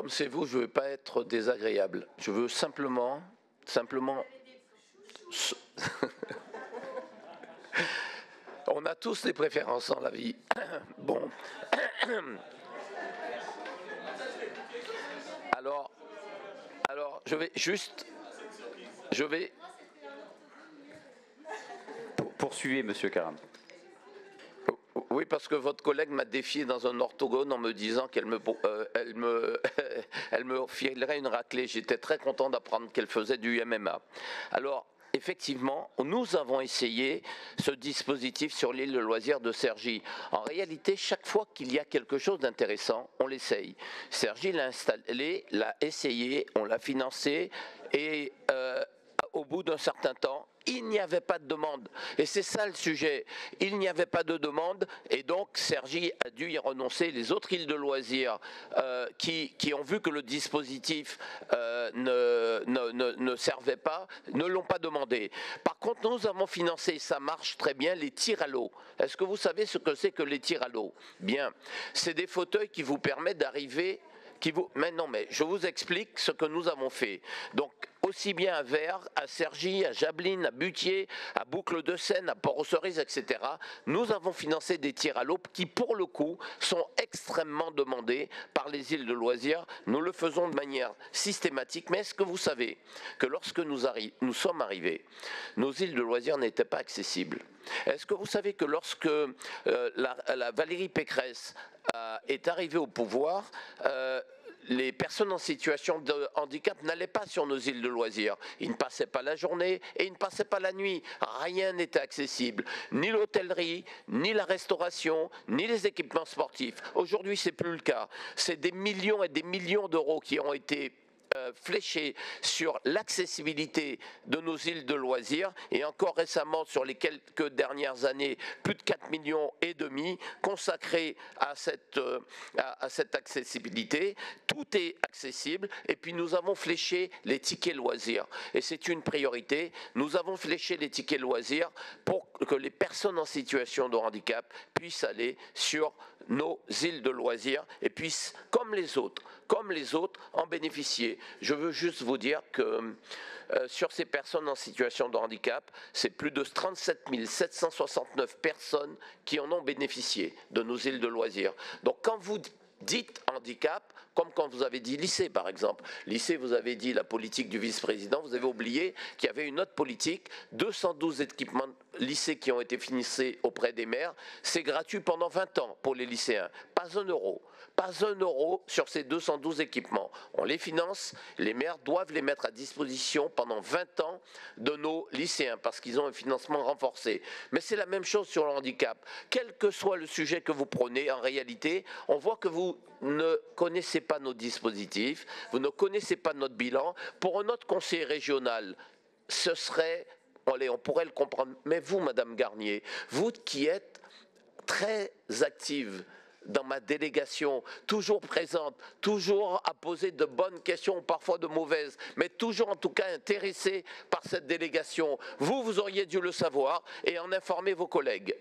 Comme c'est vous, je ne veux pas être désagréable. Je veux simplement... On a tous des préférences dans la vie. Bon. Alors, je vais juste... Poursuivez, Monsieur Karam. Oui, parce que votre collègue m'a défié dans un orthogone en me disant qu'elle elle me filerait une raclée. J'étais très content d'apprendre qu'elle faisait du MMA. Alors, effectivement, nous avons essayé ce dispositif sur l'île de loisirs de Cergy. En réalité, chaque fois qu'il y a quelque chose d'intéressant, on l'essaye. Cergy l'a installé, l'a essayé, on l'a financé et au bout d'un certain temps, il n'y avait pas de demande. Et c'est ça le sujet. Il n'y avait pas de demande et donc Cergy a dû y renoncer. Les autres îles de loisirs qui ont vu que le dispositif ne servait pas, ne l'ont pas demandé. Par contre, nous avons financé, ça marche très bien, les tirs à l'eau. Est-ce que vous savez ce que c'est que les tirs à l'eau? Bien, c'est des fauteuils qui vous permettent d'arriver... Mais non, mais je vous explique ce que nous avons fait. Donc, aussi bien à Vers, à Cergy, à Jablines, à Butier, à Boucle-de-Seine, à Port-aux-Cerises, etc., nous avons financé des tirs à l'eau qui, pour le coup, sont extrêmement demandés par les îles de loisirs. Nous le faisons de manière systématique. Mais est-ce que vous savez que lorsque nous sommes arrivés, nos îles de loisirs n'étaient pas accessibles? Est-ce que vous savez que lorsque la Valérie Pécresse est arrivée au pouvoir, les personnes en situation de handicap n'allaient pas sur nos îles de loisirs. Ils ne passaient pas la journée et ils ne passaient pas la nuit. Rien n'était accessible. Ni l'hôtellerie, ni la restauration, ni les équipements sportifs. Aujourd'hui, ce n'est plus le cas. C'est des millions et des millions d'euros qui ont été fléchés sur l'accessibilité de nos îles de loisirs et encore récemment sur les quelques dernières années plus de 4,5 millions consacrés à cette accessibilité. Tout est accessible et puis nous avons fléché les tickets loisirs et c'est une priorité. Nous avons fléché les tickets loisirs pour que les personnes en situation de handicap puissent aller sur nos îles de loisirs et puissent, comme les autres, en bénéficier. Je veux juste vous dire que sur ces personnes en situation de handicap, c'est plus de 37 769 personnes qui en ont bénéficié de nos îles de loisirs. Donc quand vous dites handicap, comme quand vous avez dit lycée par exemple. Lycée, vous avez dit la politique du vice-président, vous avez oublié qu'il y avait une autre politique, 212 équipements lycées qui ont été financés auprès des maires, c'est gratuit pendant 20 ans pour les lycéens, pas un euro sur ces 212 équipements. On les finance, les maires doivent les mettre à disposition pendant 20 ans de nos lycéens parce qu'ils ont un financement renforcé. Mais c'est la même chose sur le handicap. Quel que soit le sujet que vous prenez, en réalité, on voit que vous ne connaissez pas nos dispositifs, vous ne connaissez pas notre bilan. Pour un autre conseiller régional, ce serait, on pourrait le comprendre, mais vous, Madame Garnier, vous qui êtes très active dans ma délégation, toujours présente, toujours à poser de bonnes questions, parfois de mauvaises, mais toujours en tout cas intéressée par cette délégation. Vous auriez dû le savoir et en informer vos collègues.